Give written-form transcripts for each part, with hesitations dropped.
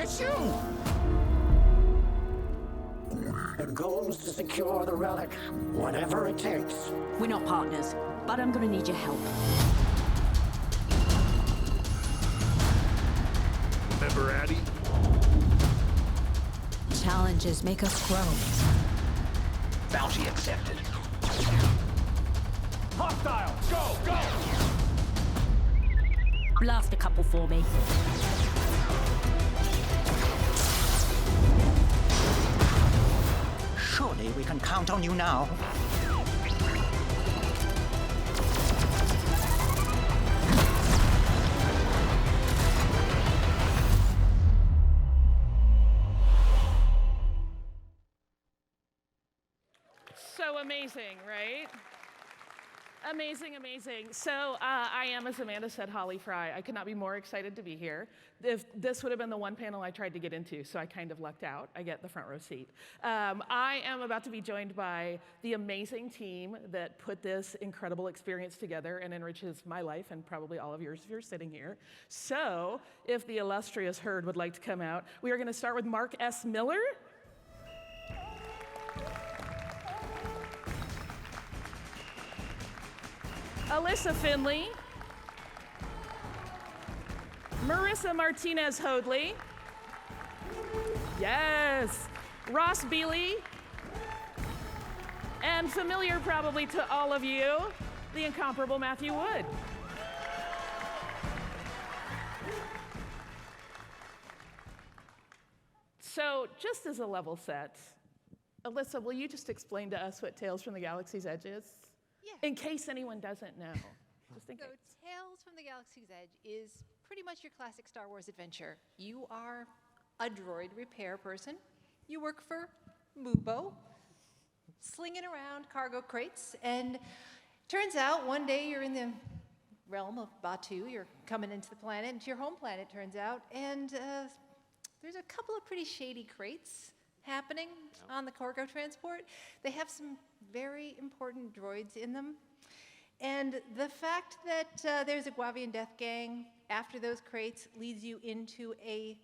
issue? The goal is to secure the relic, whatever it takes. We're not partners, but I'm gonna need your help. Remember Addy? Challenges make us grow. Bounty accepted. Hostile! Go! Go! Blast a couple for me. Surely we can count on you now. So amazing, right? Amazing, amazing. So I am, as Amanda said, Holly Fry. I could not be more excited to be here. If this would have been the one panel I tried to get into, so I kind of lucked out. I get the front row seat. I am about to be joined by the amazing team that put this incredible experience together and enriches my life and probably all of yours if you're sitting here. So if the illustrious herd would like to come out, we are going to start with Mark S. Miller. Alyssa Finley, Marissa Martinez Hoadley, yes, Ross Bealey, and familiar probably to all of you, the incomparable Matthew Wood. So just as a level set, Alyssa, will you just explain to us what Tales from the Galaxy's Edge is? Yeah. In case anyone doesn't know. Just in So case. Tales from the Galaxy's Edge is pretty much your classic Star Wars adventure. You are a droid repair person. You work for Mubo, slinging around cargo crates, and turns out one day you're in the realm of Batuu. You're coming into the planet, into your home planet, turns out, and there's a couple of pretty shady crates happening on the cargo transport. They have some very important droids in them. And the fact that there's a Guavian death gang after those crates leads you into a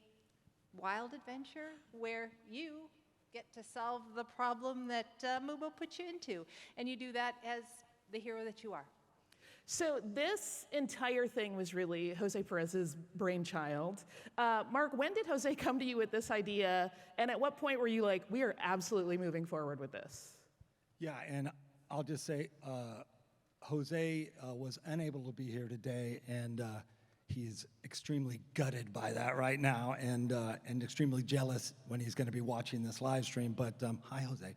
wild adventure where you get to solve the problem that Mubo put you into. And you do that as the hero that you are. So this entire thing was really Jose Perez's brainchild. Mark, when did Jose come to you with this idea? And at what point were you like, we are absolutely moving forward with this? Yeah, and I'll just say, Jose was unable to be here today, and he's extremely gutted by that right now, and extremely jealous when he's going to be watching this live stream. But hi, Jose.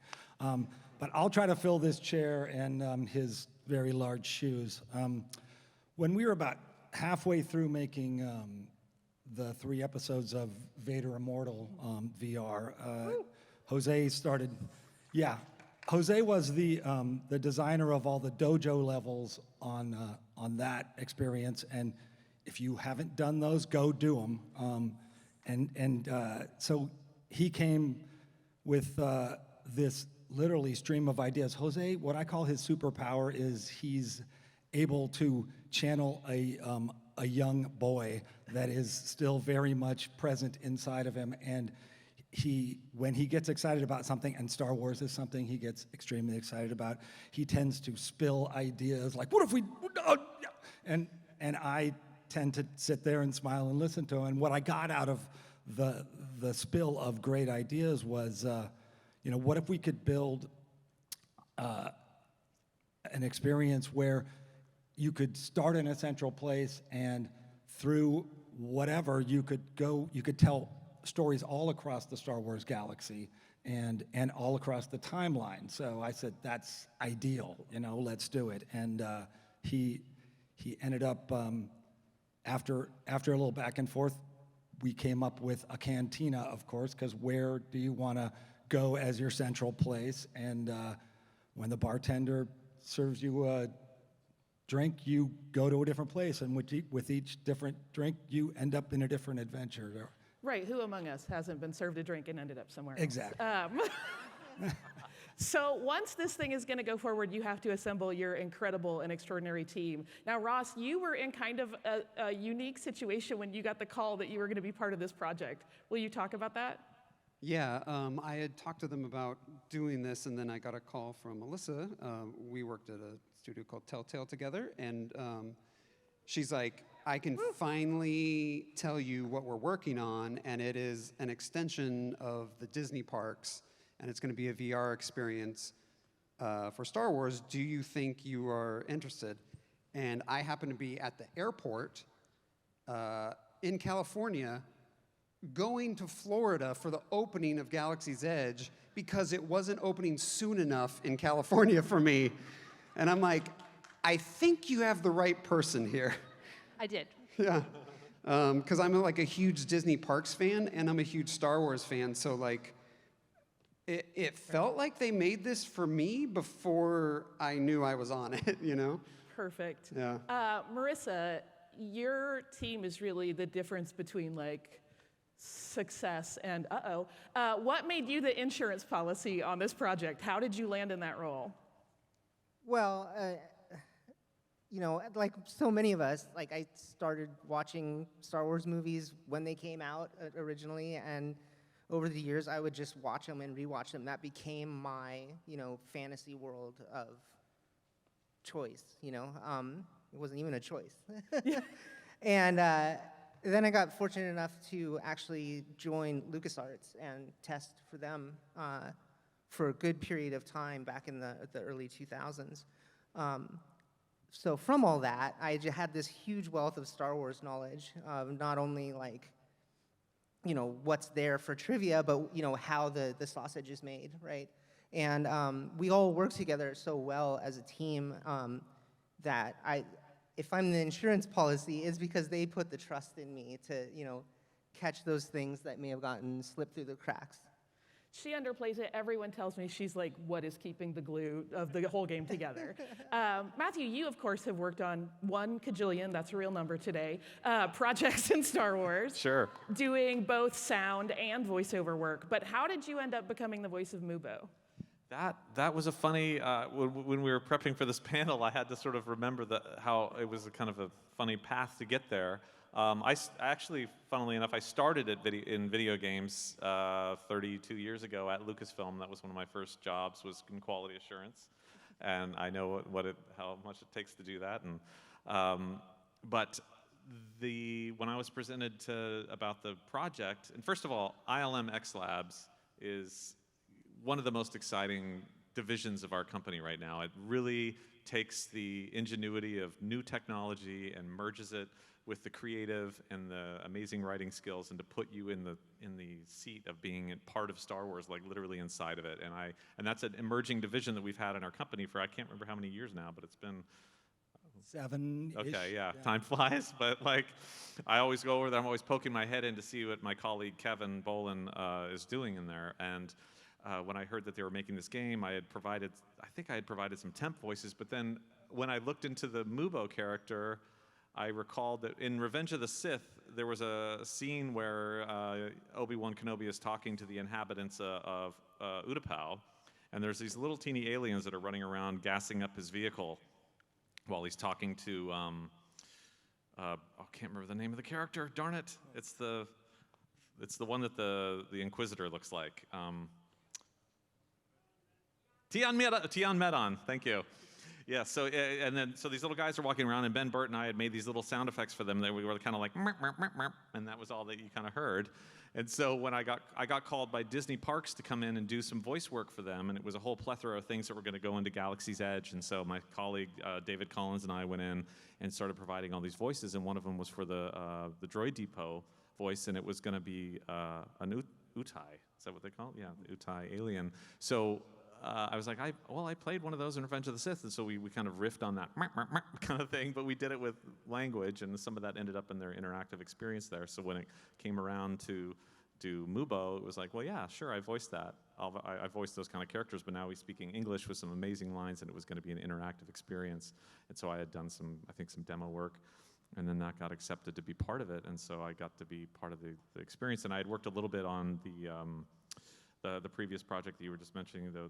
But I'll try to fill this chair and his very large shoes. When we were about halfway through making the 3 episodes of Vader Immortal VR, Jose started. Yeah. Jose was the designer of all the dojo levels on that experience, and if you haven't done those, go do them. So he came with this literally stream of ideas. Jose, what I call his superpower is he's able to channel a young boy that is still very much present inside of him, and when he gets excited about something, and Star Wars is something he gets extremely excited about, he tends to spill ideas like, what if we, and I tend to sit there and smile and listen to him. And what I got out of the spill of great ideas was, what if we could build an experience where you could start in a central place, and through whatever you could tell stories all across the Star Wars galaxy and all across the timeline. So I said, that's ideal, let's do it. And he ended up, after a little back and forth, we came up with a cantina, of course, because where do you want to go as your central place? And when the bartender serves you a drink, you go to a different place. And with each different drink, you end up in a different adventure. Right, who among us hasn't been served a drink and ended up somewhere else? Exactly. So once this thing is going to go forward, you have to assemble your incredible and extraordinary team. Now, Ross, you were in kind of a unique situation when you got the call that you were going to be part of this project. Will you talk about that? Yeah, I had talked to them about doing this, and then I got a call from Melissa. We worked at a studio called Telltale together, and she's like, I can finally tell you what we're working on, and it is an extension of the Disney parks, and it's going to be a VR experience for Star Wars. Do you think you are interested? And I happen to be at the airport in California going to Florida for the opening of Galaxy's Edge because it wasn't opening soon enough in California for me. And I'm like, I think you have the right person here. I did. Yeah, because I'm like a huge Disney Parks fan and I'm a huge Star Wars fan, so like, it felt like they made this for me before I knew I was on it, you know? Perfect. Yeah. Marissa, your team is really the difference between like success and uh-oh. What made you the insurance policy on this project? How did you land in that role? Well, you know, like so many of us, like I started watching Star Wars movies when they came out originally, and over the years I would just watch them and rewatch them. That became my, you know, fantasy world of choice, you know. It wasn't even a choice. And then I got fortunate enough to actually join LucasArts and test for them for a good period of time back in the early 2000s. So from all that, I had this huge wealth of Star Wars knowledge, not only like, you know, what's there for trivia, but, you know, how the sausage is made, right? And we all work together so well as a team that if I'm the insurance policy, it's because they put the trust in me to, you know, catch those things that may have gotten slipped through the cracks. She underplays it. Everyone tells me she's like what is keeping the glue of the whole game together. Matthew, you of course have worked on 1 kajillion, that's a real number today, projects in Star Wars. Sure. Doing both sound and voiceover work. But how did you end up becoming the voice of Mubo? That was a funny, when we were prepping for this panel, I had to sort of remember how it was a kind of a funny path to get there. I actually, funnily enough, I started in video games 32 years ago at Lucasfilm. That was one of my first jobs, was in quality assurance, and I know how much it takes to do that. And but when I was presented about the project, and first of all, ILMxLab's is one of the most exciting divisions of our company right now. It really takes the ingenuity of new technology and merges it with the creative and the amazing writing skills, and to put you in the seat of being a part of Star Wars, like literally inside of it. And that's an emerging division that we've had in our company for I can't remember how many years now, but it's been 7-ish. Okay, yeah, time flies. But like, I always go over there. I'm always poking my head in to see what my colleague Kevin Bolin is doing in there. And when I heard that they were making this game, I think I had provided some temp voices. But then when I looked into the Mubo character, I recalled that in Revenge of the Sith, there was a scene where Obi-Wan Kenobi is talking to the inhabitants of Utapau, and there's these little teeny aliens that are running around gassing up his vehicle while he's talking to, I can't remember the name of the character, darn it. It's the one that the Inquisitor looks like. Tian Medon, thank you. Yeah, so these little guys are walking around, and Ben Burt and I had made these little sound effects for them. We were kind of like, merp, merp, merp, merp, and that was all that you kind of heard. And so when I got called by Disney Parks to come in and do some voice work for them, and it was a whole plethora of things that were going to go into Galaxy's Edge. And so my colleague David Collins and I went in and started providing all these voices, and one of them was for the Droid Depot voice, and it was going to be an Utai. Is that what they call it? Yeah, the Utai alien. So I was like, I played one of those in Revenge of the Sith, and so we kind of riffed on that kind of thing, but we did it with language, and some of that ended up in their interactive experience there. So when it came around to do Mubo, it was like, well, yeah, sure, I voiced that. I voiced those kind of characters, but now he's speaking English with some amazing lines, and it was going to be an interactive experience. And so I had done some demo work, and then that got accepted to be part of it, and so I got to be part of the experience. And I had worked a little bit on the previous project that you were just mentioning, the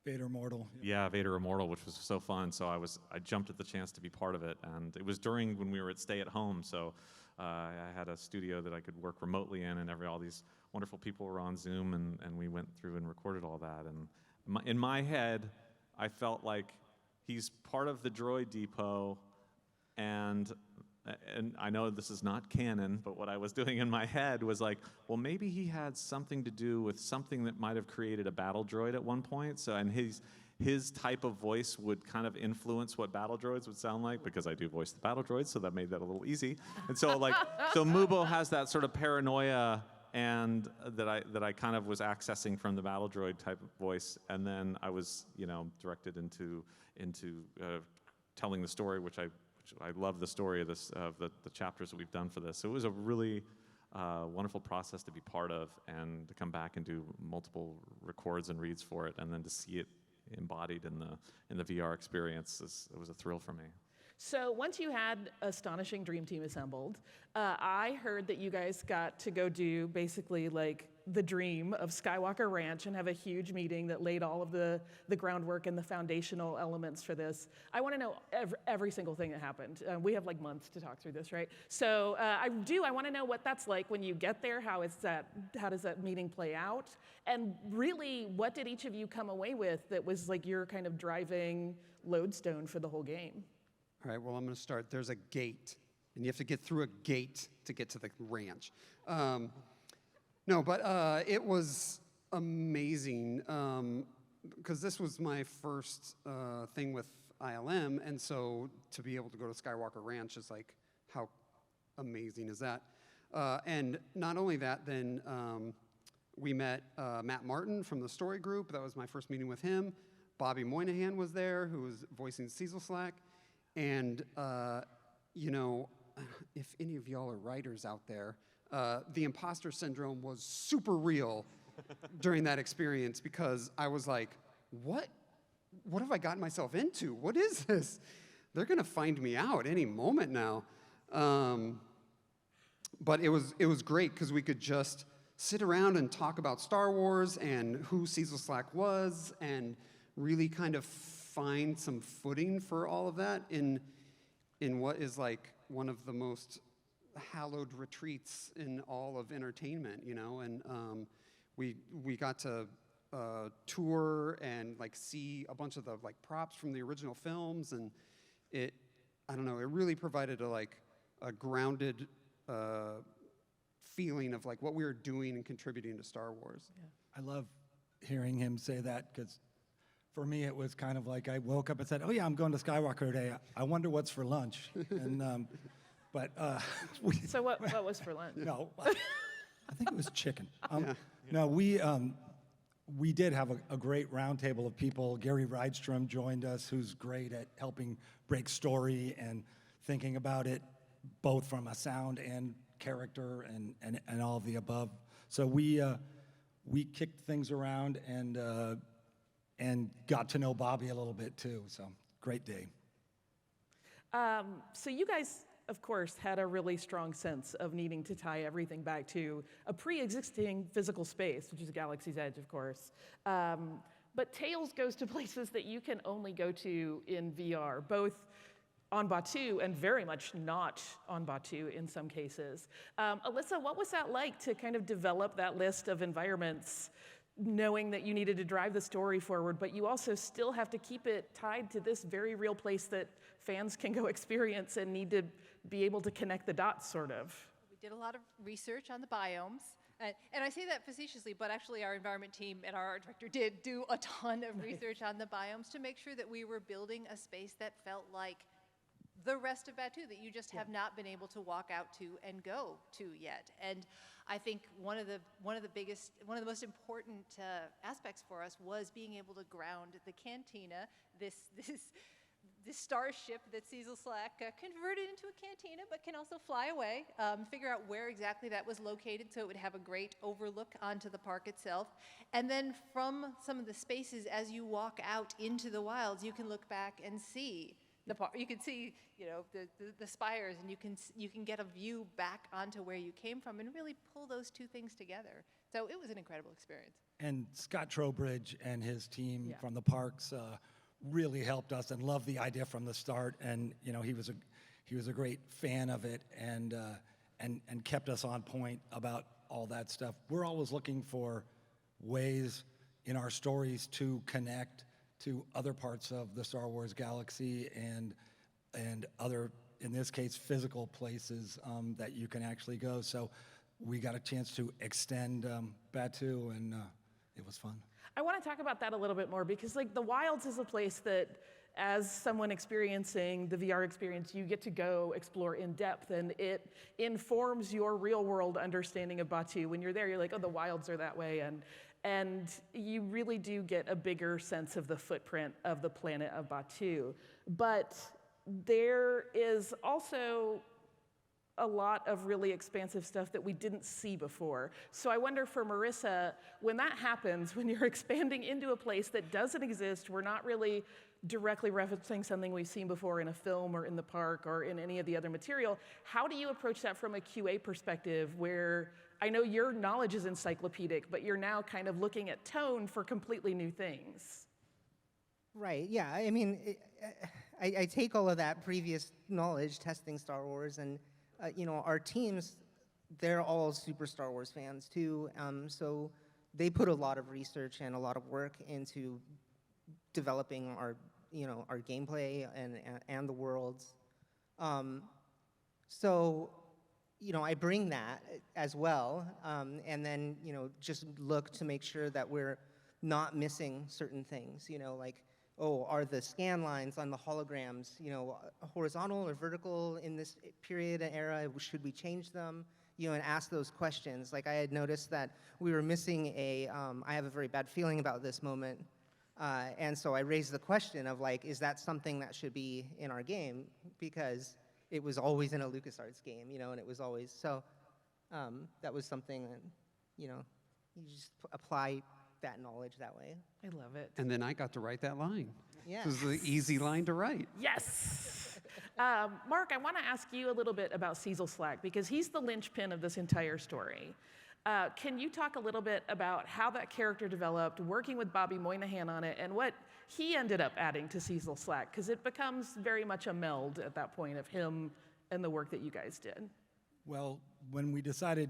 Vader Immortal. Yeah, Vader Immortal, which was so fun. So I jumped at the chance to be part of it, and it was during when we were at Stay at Home. So I had a studio that I could work remotely in, and all these wonderful people were on Zoom, and we went through and recorded all that. And in my head, I felt like he's part of the droid depot, and I know this is not canon, but what I was doing in my head was like, well, maybe he had something to do with something that might have created a battle droid at one point. So, and his type of voice would kind of influence what battle droids would sound like, because I do voice the battle droids, so that made that a little easy. And so so Mubo has that sort of paranoia, and that I kind of was accessing from the battle droid type of voice, and then I was, directed into telling the story, which I love the story of the chapters that we've done for this. So it was a really wonderful process to be part of, and to come back and do multiple records and reads for it, and then to see it embodied in the VR experience. It was a thrill for me. So once you had Astonishing Dream Team assembled, I heard that you guys got to go do basically like the dream of Skywalker Ranch and have a huge meeting that laid all of the groundwork and the foundational elements for this. I want to know every single thing that happened. We have like months to talk through this, right? So I want to know what that's like when you get there. How does that meeting play out? And really, what did each of you come away with that was like your kind of driving lodestone for the whole game? All right, well, I'm going to start. There's a gate, and you have to get through a gate to get to the ranch. No, but it was amazing, because this was my first thing with ILM, and so to be able to go to Skywalker Ranch is like, how amazing is that? And not only that, then we met Matt Martin from the story group. That was my first meeting with him. Bobby Moynihan was there, who was voicing Seezelslak. And, if any of y'all are writers out there, the imposter syndrome was super real during that experience, because I was like, what have I gotten myself into? What is this? They're going to find me out any moment now. But it was great, because we could just sit around and talk about Star Wars and who Seezelslak was, and really kind of find some footing for all of that in what is like one of the most hallowed retreats in all of entertainment, and we got to tour and like see a bunch of the like props from the original films, and it really provided a grounded feeling of like what we were doing and contributing to Star Wars. Yeah. I love hearing him say that, because for me, it was kind of like I woke up and said, "Oh yeah, I'm going to Skywalker today. I wonder what's for lunch." And so what was for lunch? No, I think it was chicken. No, we did have a great roundtable of people. Gary Rydstrom joined us, who's great at helping break story and thinking about it both from a sound and character and all of the above. So we kicked things around and got to know Bobby a little bit too, so great day. So you guys, of course, had a really strong sense of needing to tie everything back to a pre-existing physical space, which is Galaxy's Edge, of course. But Tales goes to places that you can only go to in VR, both on Batuu and very much not on Batuu in some cases. Alyssa, what was that like to kind of develop that list of environments, knowing that you needed to drive the story forward, but you also still have to keep it tied to this very real place that fans can go experience and need to be able to connect the dots, sort of? We did a lot of research on the biomes. And I say that facetiously, but actually our environment team and our art director did do a ton of research on the biomes to make sure that we were building a space that felt like the rest of Batuu, that you just have not been able to walk out to and go to yet. And I think one of the most important aspects for us was being able to ground the Cantina, this starship that Seezelslak converted into a cantina, but can also fly away, figure out where exactly that was located so it would have a great overlook onto the park itself. And then from some of the spaces, as you walk out into the wilds, you can look back and see the park. You can see, the spires, and you can get a view back onto where you came from and really pull those two things together. So it was an incredible experience. And Scott Trowbridge and his team Yeah. from the parks really helped us and loved the idea from the start. And he was a great fan of it and kept us on point about all that stuff. We're always looking for ways in our stories to connect to other parts of the Star Wars galaxy and other, in this case, physical places that you can actually go. So we got a chance to extend Batuu, and it was fun. I want to talk about that a little bit more because like the Wilds is a place that as someone experiencing the VR experience, you get to go explore in depth and it informs your real world understanding of Batuu. When you're there, you're like, oh, the Wilds are that way. And you really do get a bigger sense of the footprint of the planet of Batuu. But there is also a lot of really expansive stuff that we didn't see before. So I wonder for Marissa, when that happens, when you're expanding into a place that doesn't exist, we're not really directly referencing something we've seen before in a film or in the park or in any of the other material, how do you approach that from a QA perspective where I know your knowledge is encyclopedic, but you're now kind of looking at tone for completely new things? Right, yeah, I mean, I take all of that previous knowledge testing Star Wars and our teams, they're all super Star Wars fans too, so they put a lot of research and a lot of work into developing our gameplay and the worlds. So, I bring that as well, and then, just look to make sure that we're not missing certain things, like, oh, are the scan lines on the holograms, horizontal or vertical in this period and era? Should we change them? And ask those questions. Like I had noticed that we were missing I have a very bad feeling about this moment. And so I raised the question of like, is that something that should be in our game? Because it was always in a LucasArts game, and it was always, so that was something that, you just apply that knowledge that way. I love it. And then I got to write that line. Yeah. This was the easy line to write. Yes! Mark, I want to ask you a little bit about Seezelslak because he's the linchpin of this entire story. Can you talk a little bit about how that character developed, working with Bobby Moynihan on it, and what he ended up adding to Seezelslak? Because it becomes very much a meld at that point of him and the work that you guys did. Well, when we decided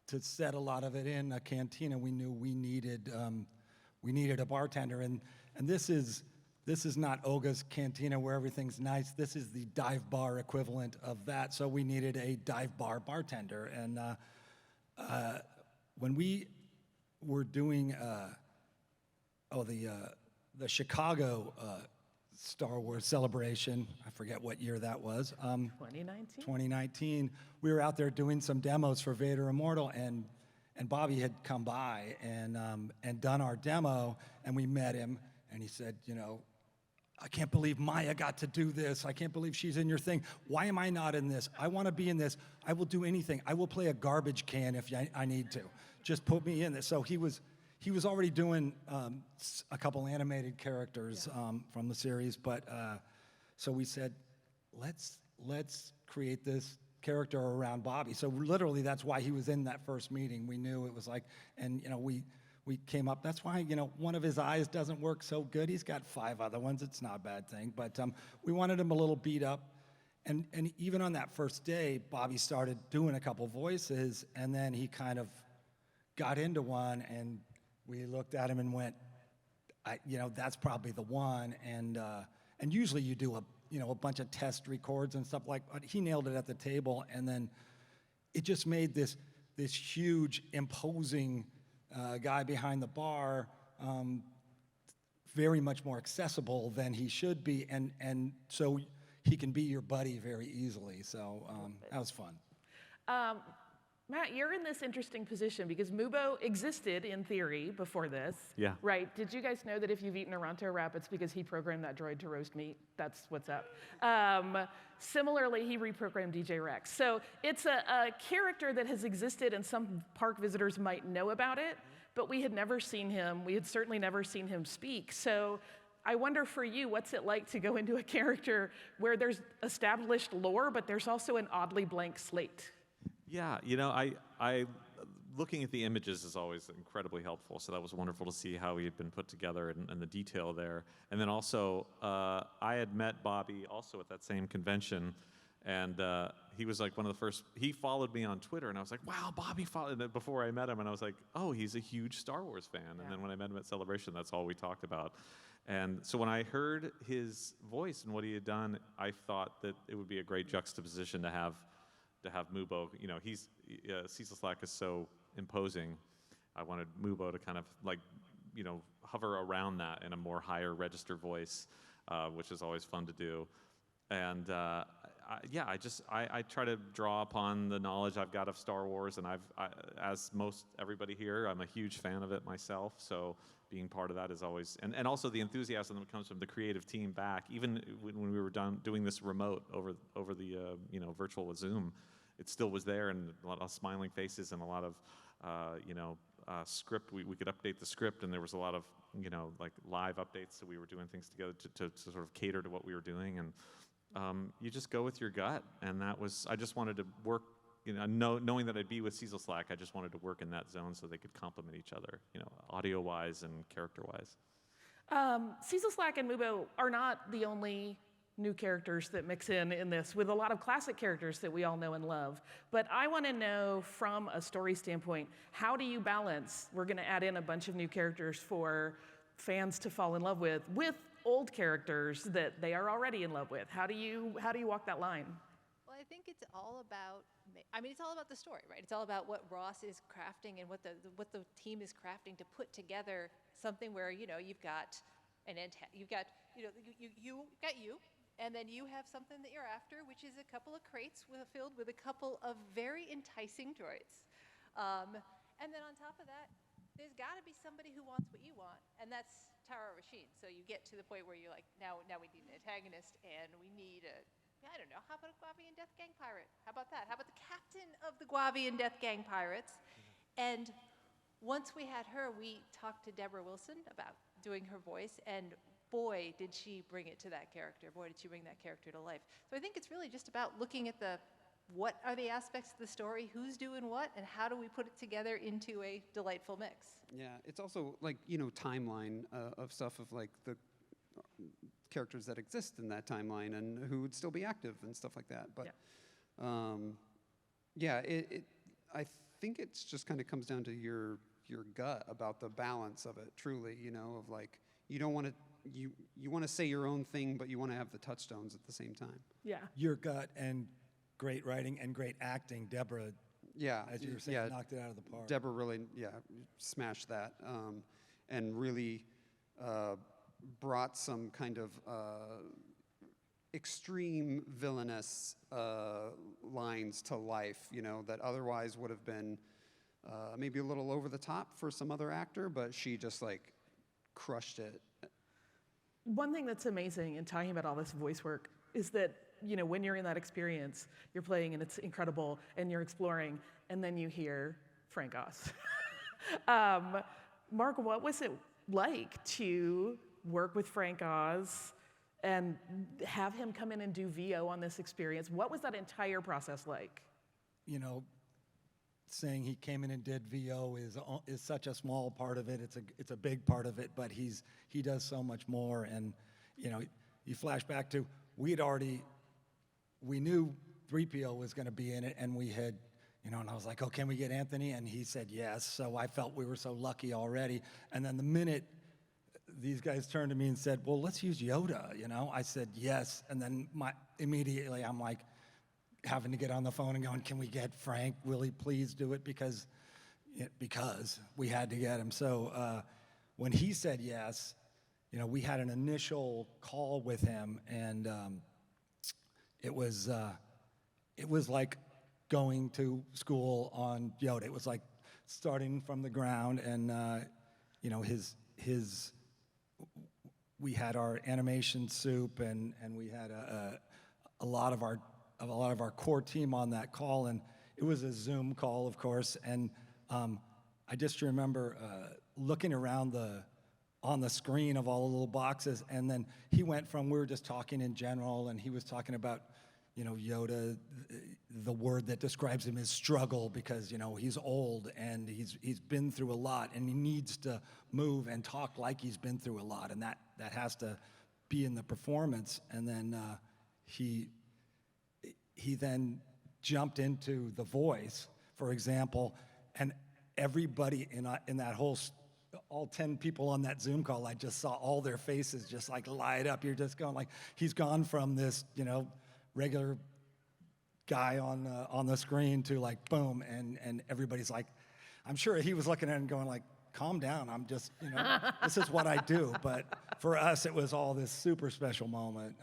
to set a lot of it in a Cantina, we knew we needed a bartender, and this is not Olga's Cantina where everything's nice. This is the dive bar equivalent of that. So we needed a dive bar bartender, and when we were doing the Chicago Star Wars celebration, I forget what year that was. 2019. 2019. We were out there doing some demos for Vader Immortal, and Bobby had come by and done our demo, and we met him, and he said, I can't believe Maya got to do this. I can't believe she's in your thing. Why am I not in this? I want to be in this. I will do anything. I will play a garbage can if I need to. Just put me in this. So he was already doing a couple animated characters from the series, but so we said, let's create this character around Bobby. So literally, that's why he was in that first meeting. We knew it was like, and we came up. That's why one of his eyes doesn't work so good. He's got 5 other ones. It's not a bad thing, but we wanted him a little beat up. And even on that first day, Bobby started doing a couple voices, and then he kind of got into one, and we looked at him and went, that's probably the one. And usually you do a bunch of test records and stuff like. But he nailed it at the table, and then it just made this huge, imposing guy behind the bar very much more accessible than he should be, and so he can be your buddy very easily. So that was fun. Matt, you're in this interesting position because Mubo existed in theory before this. Yeah. Right? Did you guys know that if you've eaten a Ronto wrap, it's because he programmed that droid to roast meat? That's what's up. Similarly, he reprogrammed DJ Rex. So it's a character that has existed, and some park visitors might know about it, but we had never seen him. We had certainly never seen him speak. So I wonder for you, what's it like to go into a character where there's established lore, but there's also an oddly blank slate? Yeah, I looking at the images is always incredibly helpful. So that was wonderful to see how he had been put together and the detail there. And then also, I had met Bobby also at that same convention, and he was like one of the first. He followed me on Twitter, and I was like, "Wow, Bobby followed." And before I met him, and I was like, "Oh, he's a huge Star Wars fan." And then when I met him at Celebration, that's all we talked about. And so when I heard his voice and what he had done, I thought that it would be a great juxtaposition to have Mubo. You know, Seezelslak is so imposing. I wanted Mubo to kind of like, you know, hover around that in a more higher register voice, which is always fun to do. And I try to draw upon the knowledge I've got of Star Wars, and as most everybody here, I'm a huge fan of it myself. So being part of that is always, and also the enthusiasm that comes from the creative team back. Even when we were done doing this remote over the virtual Zoom, it still was there, and a lot of smiling faces and a lot of script. We could update the script, and there was a lot of like live updates. So we were doing things together to sort of cater to what we were doing, and you just go with your gut. And that was, I just wanted to work. Knowing that I'd be with Seezelslak, I just wanted to work in that zone so they could complement each other, audio-wise and character-wise. Seezelslak and Mubo are not the only new characters that mix in this, with a lot of classic characters that we all know and love. But I want to know, from a story standpoint, how do you balance, we're going to add in a bunch of new characters for fans to fall in love with old characters that they are already in love with? How do you walk that line? Well, I think it's all about, it's all about the story, right? It's all about what Ross is crafting and what the team is crafting to put together something where, you've got you've got you, and then you have something that you're after, which is a couple of crates filled with a couple of very enticing droids. And then on top of that, there's got to be somebody who wants what you want, and that's Tara Rasheen. So you get to the point where you're like, now we need an antagonist, and we need I don't know, how about a Guavian Death Gang pirate? How about that? How about the captain of the Guavian Death Gang pirates? And once we had her, we talked to Deborah Wilson about doing her voice, and boy, did she bring it to that character. Boy, did she bring that character to life. So I think it's really just about looking at what are the aspects of the story, who's doing what, and how do we put it together into a delightful mix. Yeah, it's also like, timeline of stuff of like the characters that exist in that timeline and who would still be active and stuff like that. But I think it's just kind of comes down to your gut about the balance of it, truly, of like, you don't want to, you want to say your own thing, but you want to have the touchstones at the same time. Yeah. Your gut and great writing and great acting. Deborah, as you were saying, knocked it out of the park. Deborah really, smashed that, and really brought some kind of extreme villainous lines to life, that otherwise would have been maybe a little over the top for some other actor, but she just like crushed it. One thing that's amazing in talking about all this voice work is that, when you're in that experience, you're playing and it's incredible and you're exploring, and then you hear Frank Oz. Mark, what was it like to work with Frank Oz and have him come in and do VO on this experience? What was that entire process like? Saying he came in and did VO is such a small part of it. It's a big part of it, but he does so much more. And you flash back to we knew 3PO was going to be in it, and we had, and I was like, oh, can we get Anthony? And he said yes. So I felt we were so lucky already. And then the minute these guys turned to me and said, well, let's use Yoda, I said yes. And then immediately I'm like, having to get on the phone and going, can we get Frank? Will he please do it? Because we had to get him. So when he said yes, we had an initial call with him, and it was like going to school on Yoda. It was like starting from the ground, and we had our animation soup, and we had a lot of our core team on that call, and it was a Zoom call, of course. And I just remember looking around on the screen of all the little boxes, and then he went from, we were just talking in general, and he was talking about Yoda, the word that describes him is struggle, because, he's old and he's been through a lot, and he needs to move and talk like he's been through a lot, and that has to be in the performance. And then he then jumped into the voice, for example, and everybody in that whole, all 10 people on that Zoom call, I just saw all their faces just like light up. You're just going like, he's gone from this, regular guy on the screen to like boom, and everybody's like, I'm sure he was looking at it and going like, calm down, I'm just, this is what I do. But for us, it was all this super special moment.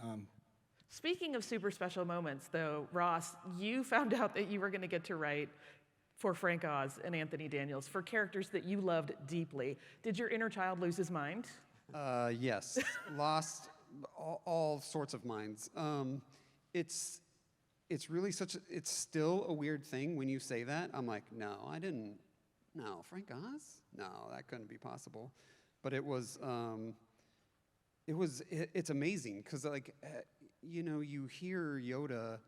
Speaking of super special moments, though, Ross, you found out that you were going to get to write for Frank Oz and Anthony Daniels for characters that you loved deeply. Did your inner child lose his mind? Yes, lost all sorts of minds. It's really it's still a weird thing when you say that. I'm like, no, I didn't. No, Frank Oz? No, that couldn't be possible. But it's amazing because like, you hear Yoda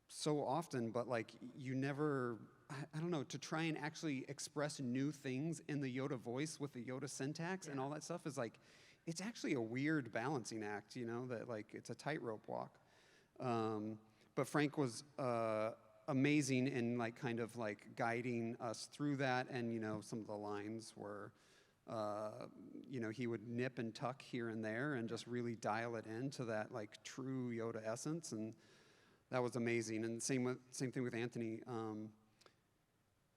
so often, but like you never, I don't know, to try and actually express new things in the Yoda voice with the Yoda syntax and all that stuff is like, it's actually a weird balancing act, that like it's a tightrope walk. But Frank was amazing in like kind of like guiding us through that, and some of the lines were, he would nip and tuck here and there and just really dial it into that like true Yoda essence, and that was amazing. And same thing with Anthony.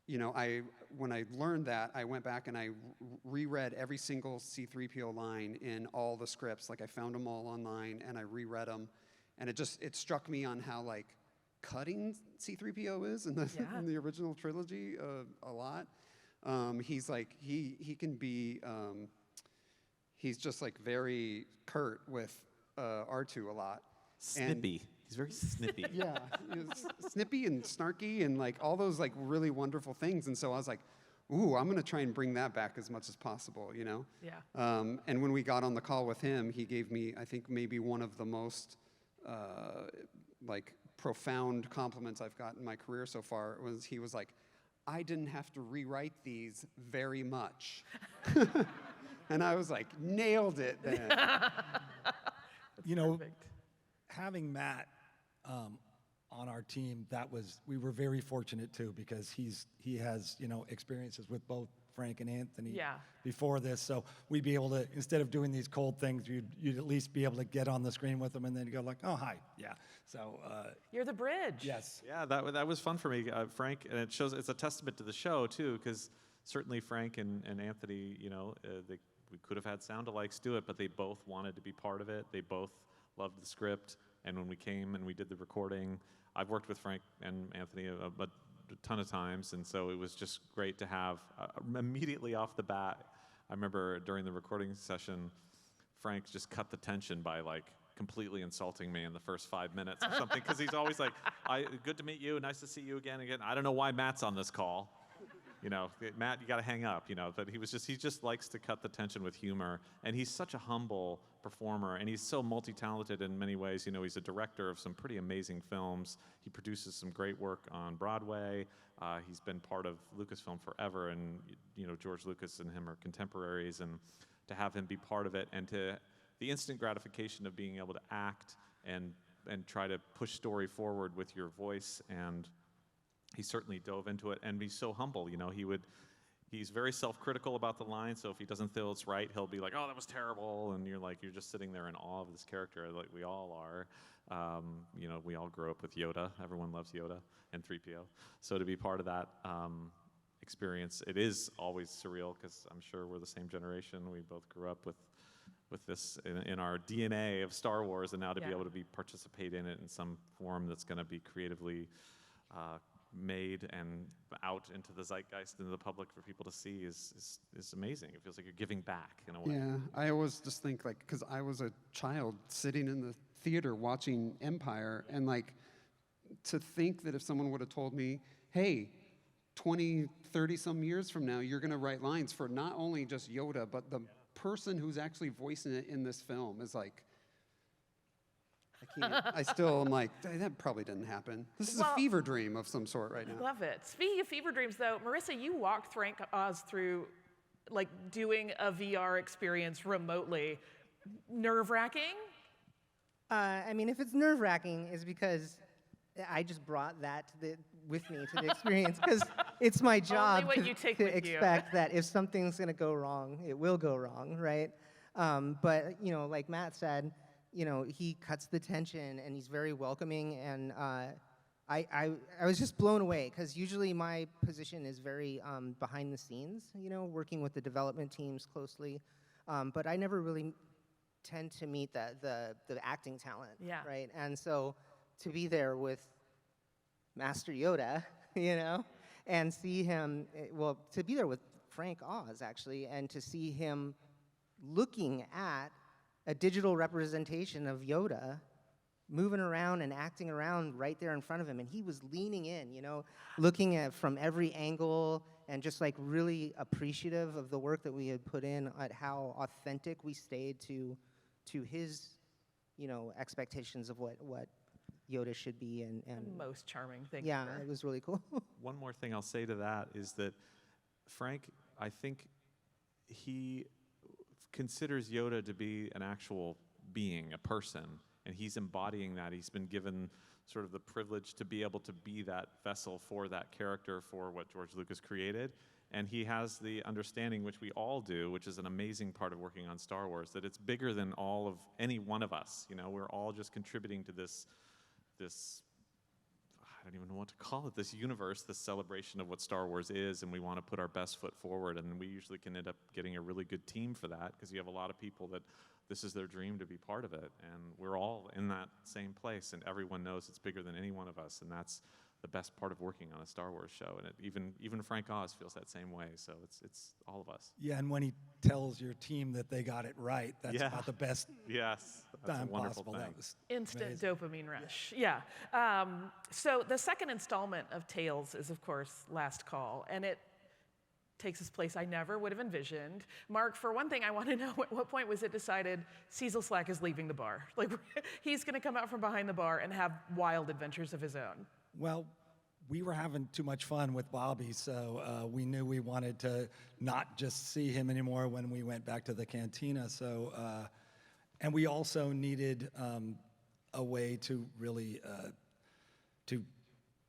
When I learned that, I went back and I reread every single C-3PO line in all the scripts. Like I found them all online and I reread them, and it struck me on how like cutting C-3PO is in the original trilogy a lot. He's like he can be he's just like very curt with R2 a lot. Snippy. He's very snippy. Yeah, snippy and snarky and like all those like really wonderful things. And so I was like, ooh, I'm gonna try and bring that back as much as possible, Yeah. And when we got on the call with him, he gave me, I think, maybe one of the most like profound compliments I've gotten in my career so far. He was like, I didn't have to rewrite these very much. And I was like, nailed it then. Perfect. Having Matt on our team, we were very fortunate too, because he has experiences with both Frank and Anthony before this, so we'd be able to, instead of doing these cold things, you'd at least be able to get on the screen with them and then go like, oh hi, yeah. So you're the bridge. yes. Yeah, that was fun for me, Frank, and it's a testament to the show too, because certainly Frank and Anthony, we could have had sound-alikes do it, but they both wanted to be part of it. They both loved the script, and when we came and we did the recording, I've worked with Frank and Anthony a ton of times, and so it was just great to have immediately off the bat. I remember during the recording session, Frank just cut the tension by like completely insulting me in the first 5 minutes or something, because he's always like, good to meet you, nice to see you again. I don't know why Matt's on this call. Matt, you got to hang up, but he just likes to cut the tension with humor, and he's such a humble performer, and he's so multi-talented in many ways. He's a director of some pretty amazing films. He produces some great work on Broadway. He's been part of Lucasfilm forever, and George Lucas and him are contemporaries, and to have him be part of it, and to the instant gratification of being able to act and try to push story forward with your voice, and he certainly dove into it, and he's so humble. He's very self-critical about the line, so if he doesn't feel it's right, he'll be like, oh, that was terrible, and you're just sitting there in awe of this character, like we all are. We all grew up with Yoda. Everyone loves Yoda and 3PO. So to be part of that experience, it is always surreal, because I'm sure we're the same generation. We both grew up with this in our DNA of Star Wars, and now to be able to participate in it in some form that's going to be creatively made and out into the zeitgeist, into the public for people to see is amazing. It feels like you're giving back in a way. Yeah, I always just think like, because I was a child sitting in the theater watching Empire, and like to think that if someone would have told me, hey, 20, 30 some years from now, you're going to write lines for not only just Yoda, but the person who's actually voicing it in this film, is like, I still am like, that probably didn't happen. This is a fever dream of some sort right now. Love it. Speaking of fever dreams, though, Marissa, you walked Frank Oz through, like, doing a VR experience remotely. Nerve-wracking? I mean, if it's nerve-wracking, it's because I just brought that with me to the experience, because it's my job Only what you take to with you. expect that if something's going to go wrong, it will go wrong, right? But, you know, like Matt said, you know, he cuts the tension, and he's very welcoming, and I was just blown away, because usually my position is very behind the scenes, you know, working with the development teams closely, but I never really tend to meet the acting talent, right? And so to be there with Master Yoda, you know, and see him, well, to be there with Frank Oz, actually, and to see him looking at a digital representation of Yoda moving around and acting around right there in front of him, and he was leaning in, you know, looking at from every angle, and just like really appreciative of the work that we had put in, at how authentic we stayed to his, you know, expectations of what Yoda should be, and Most charming thing yeah, ever. it was really cool. One more thing I'll say to that is that Frank, I think he considers Yoda to be an actual being, a person, and he's embodying that. He's been given sort of the privilege to be able to be that vessel for that character, for what George Lucas created. And he has the understanding, which we all do, which is an amazing part of working on Star Wars, that it's bigger than all of any one of us. You know, we're all just contributing to this, I don't even know what to call it, this universe, this celebration of what Star Wars is, and we want to put our best foot forward, and we usually can end up getting a really good team for that, because you have a lot of people that this is their dream to be part of it, and we're all in that same place, and everyone knows it's bigger than any one of us, and that's the best part of working on a Star Wars show, and even Frank Oz feels that same way, so it's all of us. Yeah, and when he tells your team that they got it right, that's about the best yes, that's time a wonderful possible. thing. That was Instant amazing. dopamine rush. Yeah. So the second installment of Tales is, of course, Last Call, and it takes its place I never would have envisioned. Mark, for one thing, I want to know, at what point was it decided Seezelslak is leaving the bar? Like, he's going to come out from behind the bar and have wild adventures of his own. Well, we were having too much fun with Bobby, so we knew we wanted to not just see him anymore when we went back to the Cantina. So, and we also needed a way to really to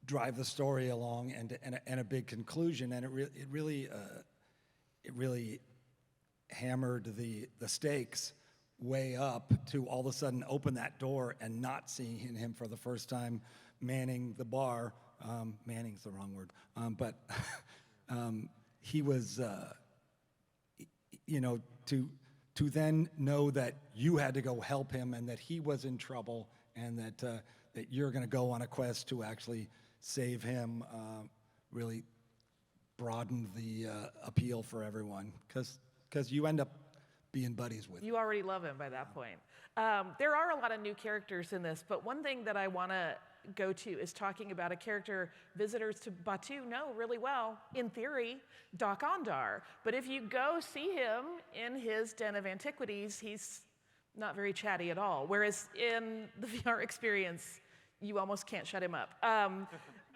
drive the story along and a big conclusion. And it really hammered the stakes way up to all of a sudden open that door and not seeing him for the first time manning the bar. Manning's the wrong word, but he was, you know, to then know that you had to go help him and that he was in trouble and that you're going to go on a quest to actually save him, really broadened the appeal for everyone, because you end up being buddies with him. You already love him by that point. There are a lot of new characters in this, but one thing that I want to go to is talking about a character visitors to Batuu know really well, in theory, Doc Ondar. But if you go see him in his den of antiquities, he's not very chatty at all. Whereas in the VR experience, you almost can't shut him up.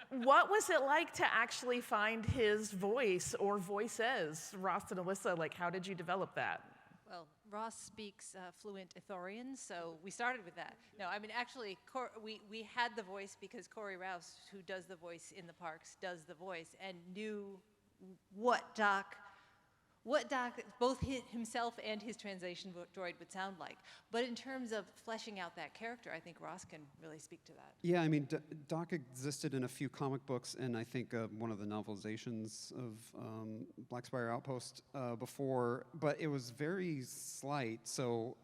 What was it like to actually find his voice or voices? Ross and Alyssa, like, how did you develop that? Well, Ross speaks fluent Ithorian, so we started with that. No, I mean, actually, we had the voice because Corey Rouse, who does the voice in the parks, does the voice, and knew what Doc, both himself and his translation droid would sound like. But in terms of fleshing out that character, I think Ross can really speak to that. Yeah, I mean, Doc existed in a few comic books, and I think one of the novelizations of Black Spire Outpost before, but it was very slight, so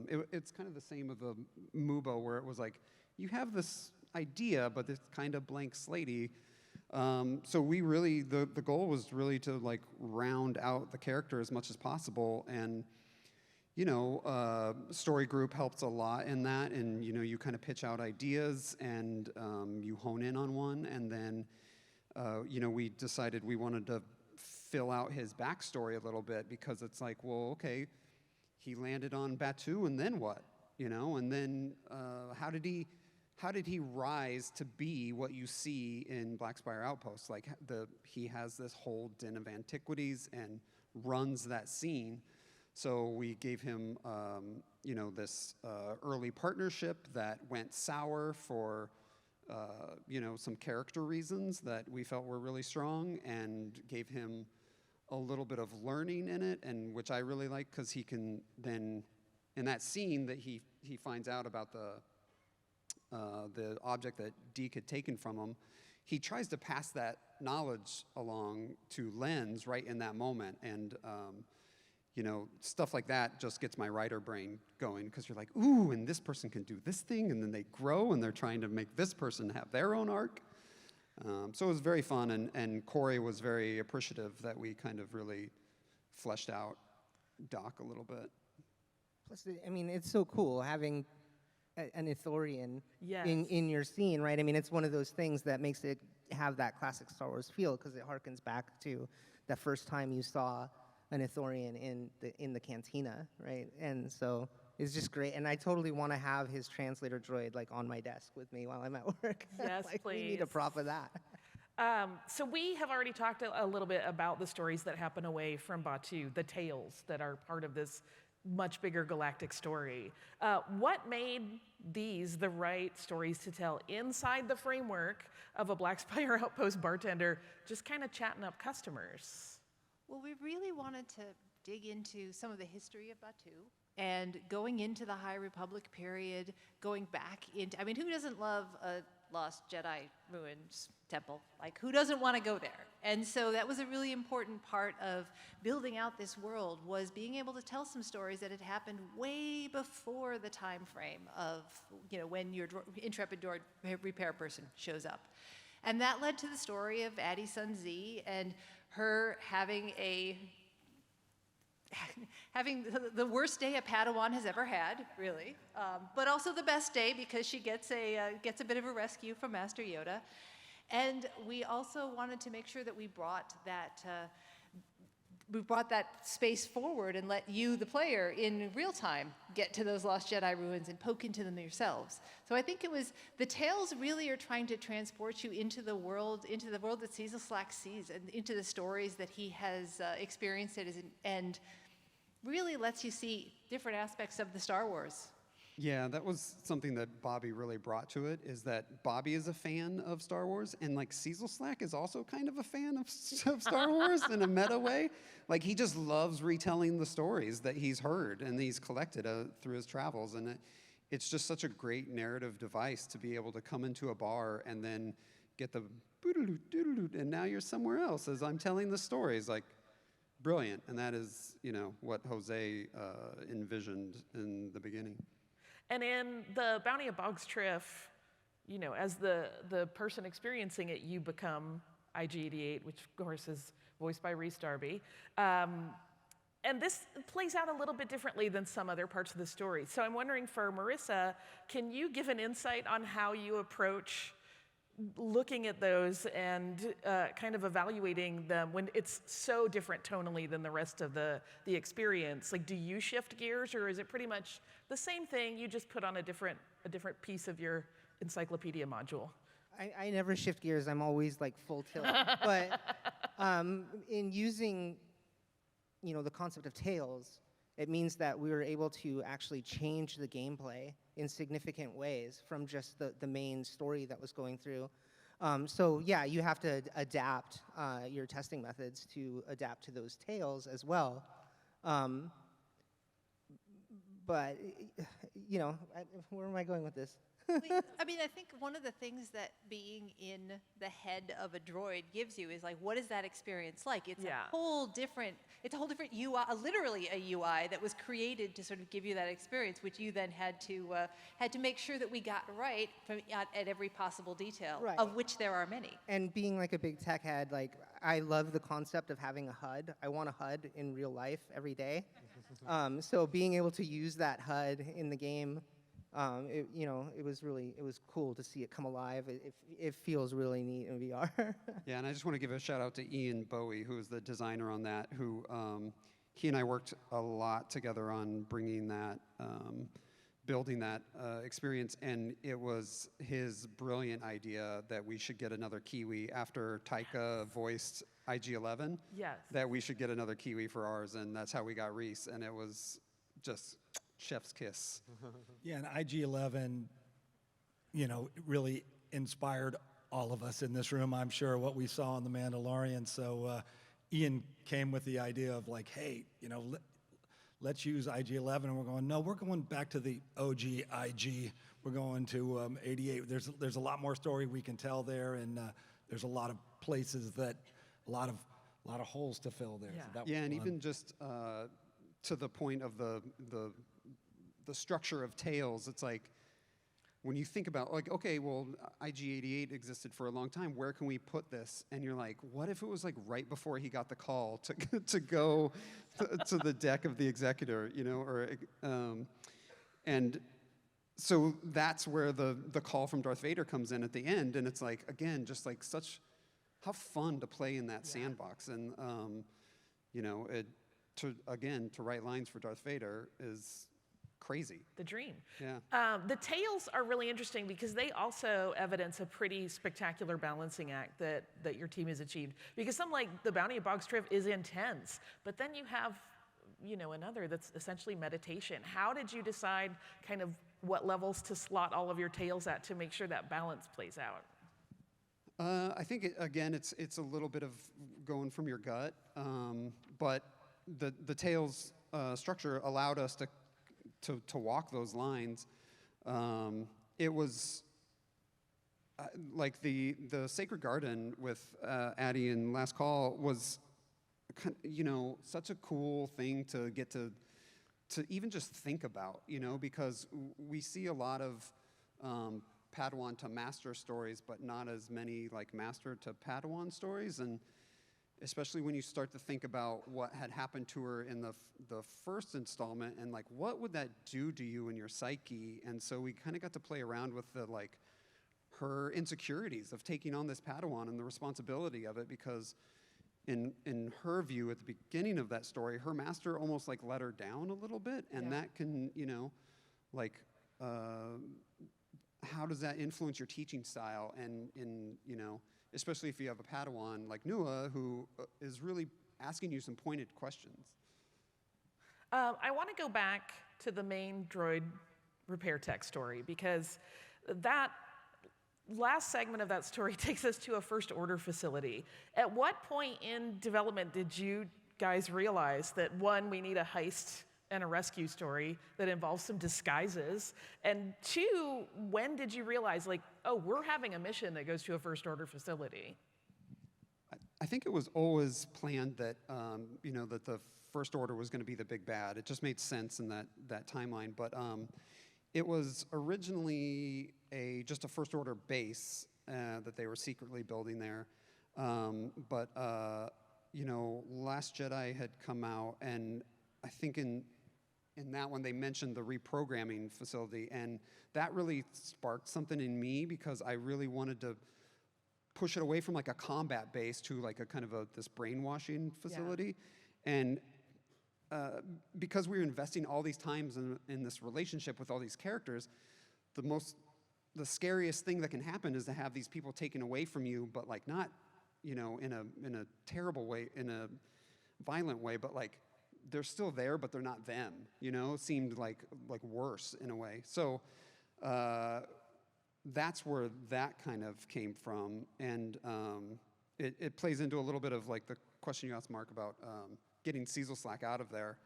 it's kind of the same with the Mubo, where it was like, you have this idea, but it's kind of blank slatey. So we really, the goal was really to like round out the character as much as possible, and you know, story group helps a lot in that, and you know, you kind of pitch out ideas and you hone in on one, and then you know, we decided we wanted to fill out his backstory a little bit, because it's like, well, okay, he landed on Batuu, and then what? you know? And then how did he rise to be what you see in Black Spire Outpost? Like he has this whole den of antiquities and runs that scene. So we gave him, you know, this early partnership that went sour for, you know, some character reasons that we felt were really strong, and gave him a little bit of learning in it, and which I really like, because he can then, in that scene that he finds out about the object that Deke had taken from him, he tries to pass that knowledge along to Lens right in that moment, and you know, stuff like that just gets my writer brain going, because you're like, ooh, and this person can do this thing, and then they grow, and they're trying to make this person have their own arc. So it was very fun, and Corey was very appreciative that we kind of really fleshed out Doc a little bit. Plus, I mean, it's so cool having an Ithorian Yes. in your scene, right? I mean, it's one of those things that makes it have that classic Star Wars feel, because it harkens back to the first time you saw an Ithorian in the Cantina, right? And so it's just great. And I totally want to have his translator droid like on my desk with me while I'm at work. Yes, like, please. We need a prop of that. So we have already talked a little bit about the stories that happen away from Batuu, the tales that are part of this much bigger galactic story. What made these the right stories to tell inside the framework of a Black Spire Outpost bartender just kind of chatting up customers? Well, we really wanted to dig into some of the history of Batuu and going into the High Republic period, going back into, I mean, who doesn't love a Lost Jedi ruins temple? Like, who doesn't want to go there? And so that was a really important part of building out this world, was being able to tell some stories that had happened way before the time frame of, you know, when your intrepid droid repair person shows up. And that led to the story of Addie Sun Z and her having the worst day a Padawan has ever had, really, but also the best day, because she gets a bit of a rescue from Master Yoda. And we also wanted to make sure that we brought that space forward and let you, the player, in real time, get to those Lost Jedi ruins and poke into them yourselves. So I think it was, the tales really are trying to transport you into the world that Seezelslak sees, and into the stories that he has experienced, and really lets you see different aspects of the Star Wars. Yeah, that was something that Bobby really brought to it, is that Bobby is a fan of Star Wars, and like Seezelslak is also kind of a fan of Star Wars in a meta way. Like, he just loves retelling the stories that he's heard and he's collected through his travels, and it's just such a great narrative device to be able to come into a bar and then get the boodaloot doodaloot, and now you're somewhere else as I'm telling the stories. Like, brilliant, and that is, you know, what Jose envisioned in the beginning. And in the Bounty of Boggs Triff, you know, as the person experiencing it, you become IG-88, which of course is voiced by Rhys Darby. And this plays out a little bit differently than some other parts of the story. So I'm wondering, for Marissa, can you give an insight on how you approach looking at those and kind of evaluating them when it's so different tonally than the rest of the experience? Like, do you shift gears, or is it pretty much the same thing, you just put on a different piece of your encyclopedia module? I never shift gears. I'm always like full tilt. But in using, you know, the concept of tales, it means that we were able to actually change the gameplay in significant ways from just the main story that was going through. So yeah, you have to adapt your testing methods to adapt to those tales as well. But, you know, where am I going with this? I mean, I think one of the things that being in the head of a droid gives you is, like, what is that experience like? It's a whole different UI, literally a UI that was created to sort of give you that experience, which you then had to make sure that we got right at every possible detail, right, of which there are many. And being like a big tech head, like, I love the concept of having a HUD. I want a HUD in real life every day. So being able to use that HUD in the game, it was cool to see it come alive. It feels really neat in VR. Yeah, and I just want to give a shout out to Ian Bowie, who is the designer on that, who he and I worked a lot together on bringing that building that experience, and it was his brilliant idea that we should get another Kiwi after Taika voiced IG-11. Yes. That we should get another Kiwi for ours, and that's how we got Reese, and it was just chef's kiss. Yeah, and IG-11, you know, really inspired all of us in this room, I'm sure, what we saw on The Mandalorian. So Ian came with the idea of like, hey, you know, let's use IG-11, and we're going, no, we're going back to the OG IG. We're going to 88. There's a lot more story we can tell there, and there's a lot of places that, a lot of holes to fill there. Yeah. So that was Yeah, and fun. even just to the point of the structure of Tales, it's like, when you think about, like, okay, well, IG-88 existed for a long time. Where can we put this? And you're like, what if it was like right before he got the call to go to the deck of the Executor, you know? And so that's where the call from Darth Vader comes in at the end, and it's like, again, just like how fun to play in that sandbox, and you know, to write lines for Darth Vader is crazy. The dream. Yeah. The Tales are really interesting because they also evidence a pretty spectacular balancing act that your team has achieved. Because something like the Bounty of Boggs Triff is intense, but then you have, you know, another that's essentially meditation. How did you decide kind of what levels to slot all of your Tales at to make sure that balance plays out? I think it's a little bit of going from your gut, but the Tales structure allowed us to walk those lines. It was like the Sacred Garden with Addie and Last Call was, you know, such a cool thing to get to even just think about, you know, because we see a lot of Padawan to master stories, but not as many like master to Padawan stories, and especially when you start to think about what had happened to her in the first installment, and like what would that do to you in your psyche. And so we kind of got to play around with the like her insecurities of taking on this Padawan and the responsibility of it, because in her view at the beginning of that story, her master almost like let her down a little bit, and that can, you know, like how does that influence your teaching style, and you know, especially if you have a Padawan like Nua, who is really asking you some pointed questions. I want to go back to the main droid repair tech story, because that last segment of that story takes us to a First Order facility. At what point in development did you guys realize that, one, we need a heist and a rescue story that involves some disguises, and two, when did you realize, like, oh, we're having a mission that goes to a First Order facility? I think it was always planned that, you know, that the First Order was going to be the big bad. It just made sense in that timeline. But it was originally just a First Order base that they were secretly building there. But you know, Last Jedi had come out, and I think in that one they mentioned the reprogramming facility, and that really sparked something in me, because I really wanted to push it away from like a combat base to like a kind of this brainwashing facility. And because we were investing all these times in this relationship with all these characters, the scariest thing that can happen is to have these people taken away from you, but like not, you know, in a terrible way, in a violent way, but like they're still there, but they're not them, you know. It seemed like worse in a way. So that's where that kind of came from, and it plays into a little bit of like the question you asked Mark about getting Seezelslak out of there.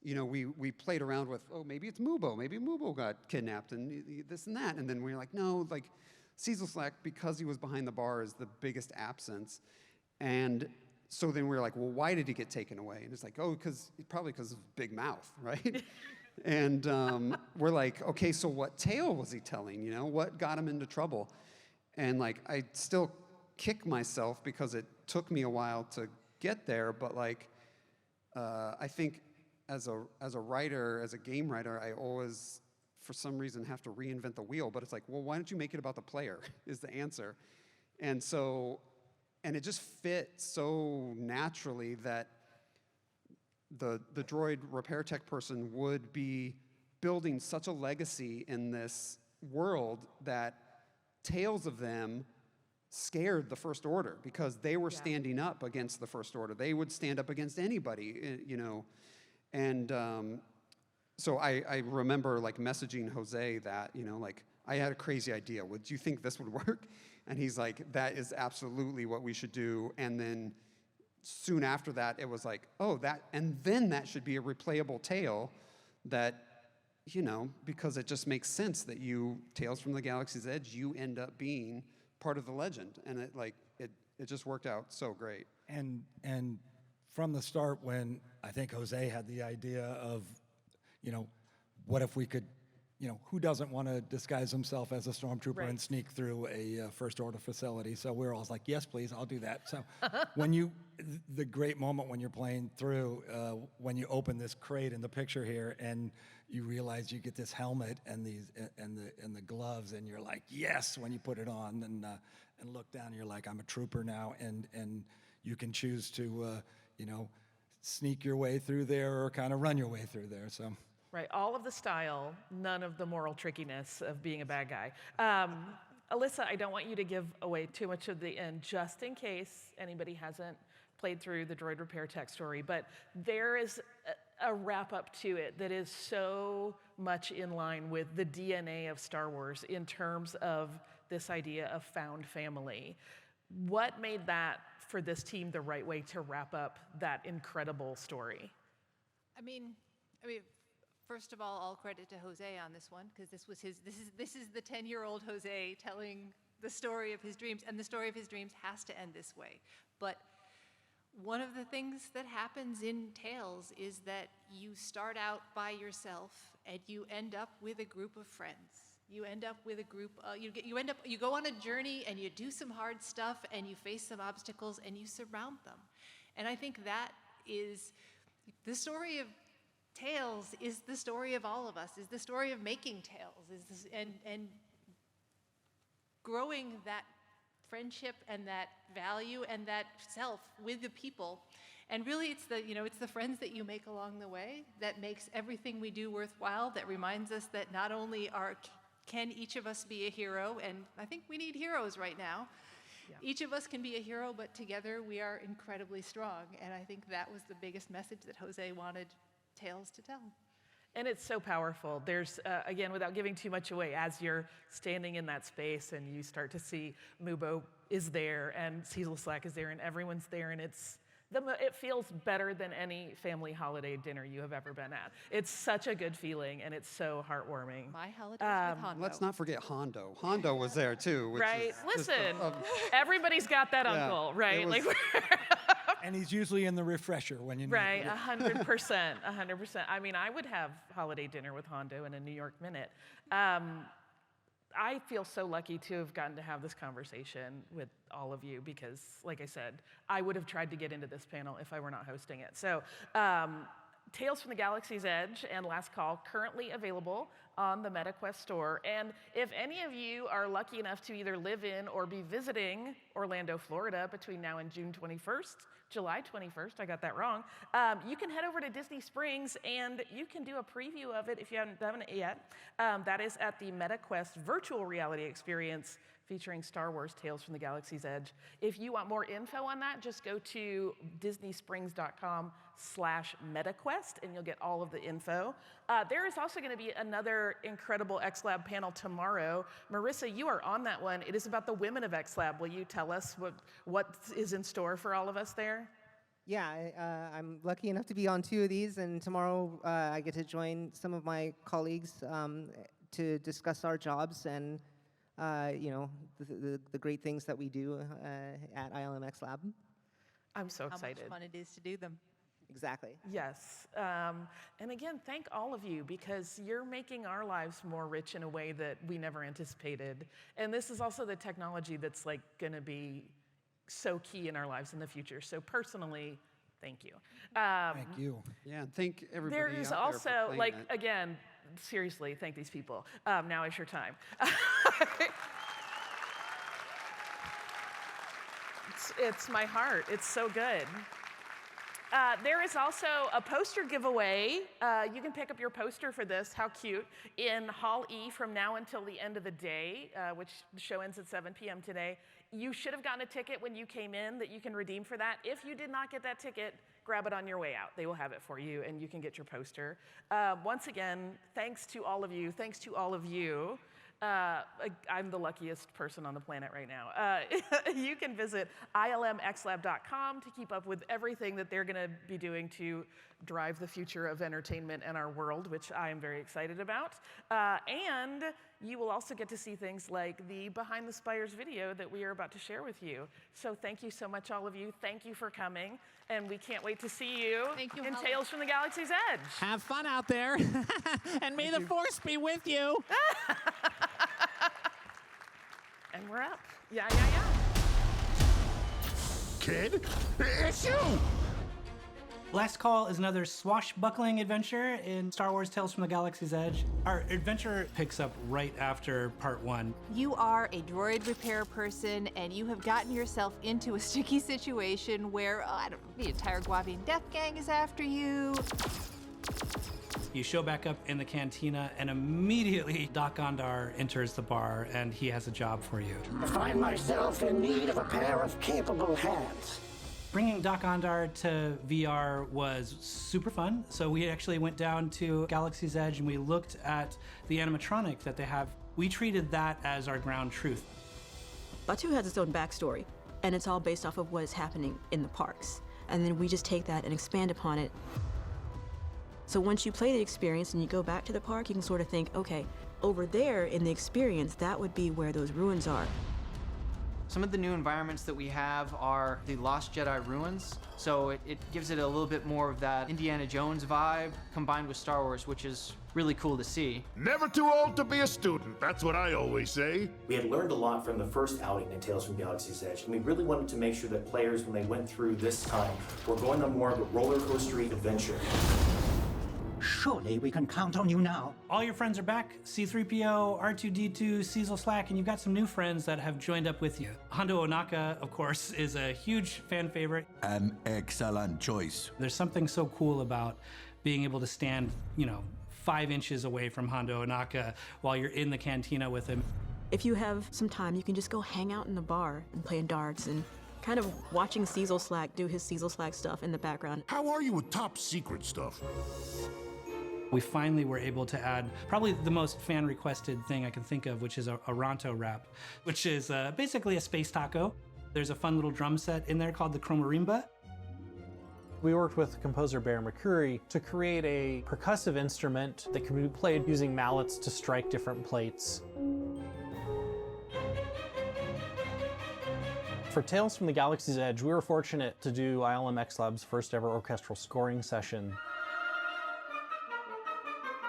You know, we played around with, oh, maybe it's Mubo, maybe Mubo got kidnapped, and this and that, and then we were like, no, like Seezelslak, because he was behind the bar, is the biggest absence. And so then we were like, well, why did he get taken away? And it's like, oh, probably because of big mouth, right? And we're like, okay, so what tale was he telling? You know, what got him into trouble? And like, I still kick myself because it took me a while to get there, but like, I think as a writer, as a game writer, I always, for some reason, have to reinvent the wheel. But it's like, well, why don't you make it about the player? Is the answer. And so, and it just fit so naturally that the droid repair tech person would be building such a legacy in this world that tales of them scared the First Order because they were standing up against the First Order. They would stand up against anybody, you know. And so I remember like messaging Jose that, you know, like, I had a crazy idea. Would you think this would work? And he's like, that is absolutely what we should do. And then soon after that, it was like, oh, and then that should be a replayable tale that, you know, because it just makes sense that Tales from the Galaxy's Edge, you end up being part of the legend. And it just worked out so great. And from the start, when I think Jose had the idea of, you know, what if we could, you know, who doesn't want to disguise himself as a stormtrooper and sneak through a First Order facility? So we're all like, yes, please, I'll do that. So the great moment when you're playing through, when you open this crate in the picture here, and you realize you get this helmet and the gloves, and you're like, yes, when you put it on and look down, you're like, I'm a trooper now, and you can choose to, you know, sneak your way through there or kind of run your way through there. So. Right, all of the style, none of the moral trickiness of being a bad guy. Alyssa, I don't want you to give away too much of the end, just in case anybody hasn't played through the droid repair tech story, but there is a wrap-up to it that is so much in line with the DNA of Star Wars in terms of this idea of found family. What made that, for this team, the right way to wrap up that incredible story? I mean, first of all credit to Jose on this one, because this is the 10-year-old Jose telling the story of his dreams, and the story of his dreams has to end this way. But one of the things that happens in Tales is that you start out by yourself and you end up with a group of friends. You end up with a group, you go on a journey and you do some hard stuff and you face some obstacles and you surmount them. And I think that is the story of Tales, is the story of all of us, is the story of making Tales, and growing that friendship and that value and that self with the people. And really it's the friends that you make along the way that makes everything we do worthwhile, that reminds us that not only can each of us be a hero, and I think we need heroes right now. Yeah. Each of us can be a hero, but together we are incredibly strong. And I think that was the biggest message that Jose wanted Tales to tell. And it's so powerful. There's, again, without giving too much away, as you're standing in that space and you start to see Mubo is there and Seezelslak is there and everyone's there, and it feels better than any family holiday dinner you have ever been at. It's such a good feeling, and it's so heartwarming. My holidays with Hondo. Let's not forget Hondo. Hondo was there too. Which right? Listen, everybody's got that uncle, right? And he's usually in the refresher when you need right, 100%, 100%. I mean, I would have holiday dinner with Hondo in a New York minute. I feel so lucky to have gotten to have this conversation with all of you because, like I said, I would have tried to get into this panel if I were not hosting it. So, Tales from the Galaxy's Edge and Last Call currently available on the MetaQuest store. And if any of you are lucky enough to either live in or be visiting Orlando, Florida between now and July 21st, I got that wrong, you can head over to Disney Springs and you can do a preview of it if you haven't done it yet. That is at the MetaQuest virtual reality experience featuring Star Wars Tales from the Galaxy's Edge. If you want more info on that, just go to disneysprings.com/MetaQuest and you'll get all of the info. There is also going to be another incredible XLab panel tomorrow. Marissa, you are on that one. It is about the women of XLab. Will you tell us what is in store for all of us there? Yeah, I'm lucky enough to be on 2 of these, and tomorrow I get to join some of my colleagues to discuss our jobs and the great things that we do at ILMxLab. I'm so excited. How much fun it is to do them. Exactly. Yes. And again, thank all of you because you're making our lives more rich in a way that we never anticipated. And this is also the technology that's going to be so key in our lives in the future. So personally, thank you. Thank you. Yeah, and thank everybody There's out also, there for playing it. again, seriously, thank these people. Now is your time. It's my heart. It's so good. There is also a poster giveaway. You can pick up your poster for this, how cute, in Hall E from now until the end of the day, which the show ends at 7 p.m. today. You should have gotten a ticket when you came in that you can redeem for that. If you did not get that ticket, grab it on your way out. They will have it for you, and you can get your poster. Once again, thanks to all of you. Thanks to all of you. I'm the luckiest person on the planet right now. You can visit ILMxLab.com to keep up with everything that they're going to be doing to drive the future of entertainment in our world, which I am very excited about. And you will also get to see things like the Behind the Spires video that we are about to share with you. So thank you so much, all of you. Thank you for coming. And we can't wait to see you, in Tales from the Galaxy's Edge. Have fun out there. And may the Force be with you. And we're up. Yeah. Kid, it's you! Last Call is another swashbuckling adventure in Star Wars Tales from the Galaxy's Edge. Our adventure picks up right after part 1. You are a droid repair person, and you have gotten yourself into a sticky situation where, the entire Guavian death gang is after you. You show back up in the cantina, and immediately Doc Ondar enters the bar, and he has a job for you. I find myself in need of a pair of capable hands. Bringing Doc Ondar to VR was super fun. So we actually went down to Galaxy's Edge and we looked at the animatronic that they have. We treated that as our ground truth. Batuu has its own backstory, and it's all based off of what is happening in the parks. And then we just take that and expand upon it. So once you play the experience and you go back to the park, you can sort of think, okay, over there in the experience, that would be where those ruins are. Some of the new environments that we have are the Lost Jedi ruins, so it gives it a little bit more of that Indiana Jones vibe combined with Star Wars, which is really cool to see. Never too old to be a student, that's what I always say. We had learned a lot from the first outing in Tales from Galaxy's Edge, and we really wanted to make sure that players, when they went through this time, were going on more of a roller coaster-y adventure. Surely we can count on you now. All your friends are back. C-3PO, R2-D2, Seezelslak, and you've got some new friends that have joined up with you. Hondo Ohnaka, of course, is a huge fan favorite. An excellent choice. There's something so cool about being able to stand, 5 inches away from Hondo Ohnaka while you're in the cantina with him. If you have some time, you can just go hang out in the bar and play darts and kind of watching Seezelslak do his Seezelslak stuff in the background. How are you with top secret stuff? We finally were able to add probably the most fan-requested thing I can think of, which is a Ronto wrap, which is basically a space taco. There's a fun little drum set in there called the Chromarimba. We worked with composer Bear McCreary to create a percussive instrument that can be played using mallets to strike different plates. For Tales from the Galaxy's Edge, we were fortunate to do ILMxLab's first ever orchestral scoring session.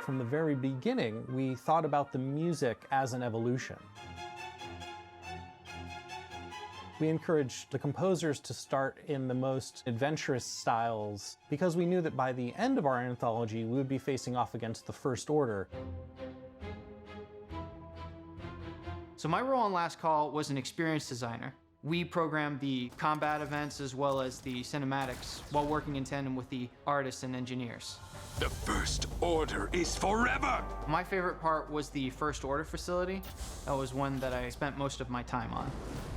From the very beginning, we thought about the music as an evolution. We encouraged the composers to start in the most adventurous styles because we knew that by the end of our anthology, we would be facing off against the First Order. So my role on Last Call was an experience designer. We programmed the combat events as well as the cinematics while working in tandem with the artists and engineers. The First Order is forever! My favorite part was the First Order facility. That was one that I spent most of my time on.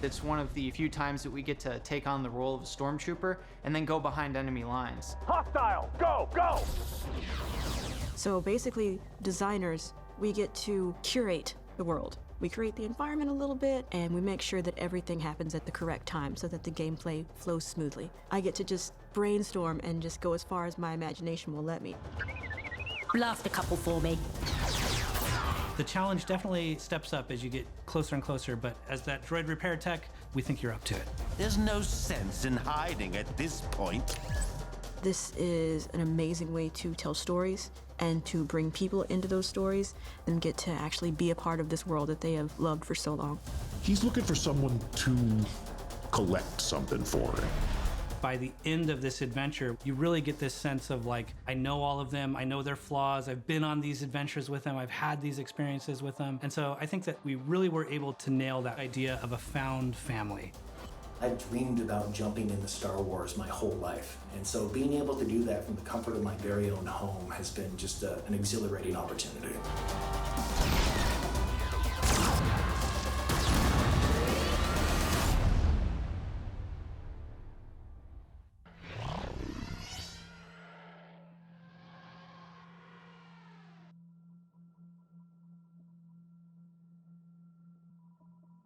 It's one of the few times that we get to take on the role of a stormtrooper and then go behind enemy lines. Hostile! Go! Go! So basically, designers, we get to curate the world. We create the environment a little bit, and we make sure that everything happens at the correct time so that the gameplay flows smoothly. I get to just brainstorm and just go as far as my imagination will let me. Blast a couple for me. The challenge definitely steps up as you get closer and closer, but as that droid repair tech, we think you're up to it. There's no sense in hiding at this point. This is an amazing way to tell stories and to bring people into those stories and get to actually be a part of this world that they have loved for so long. He's looking for someone to collect something for him. By the end of this adventure, you really get this sense of like, I know all of them, I know their flaws, I've been on these adventures with them, I've had these experiences with them. And so I think that we really were able to nail that idea of a found family. I've dreamed about jumping into Star Wars my whole life, and so being able to do that from the comfort of my very own home has been just an exhilarating opportunity.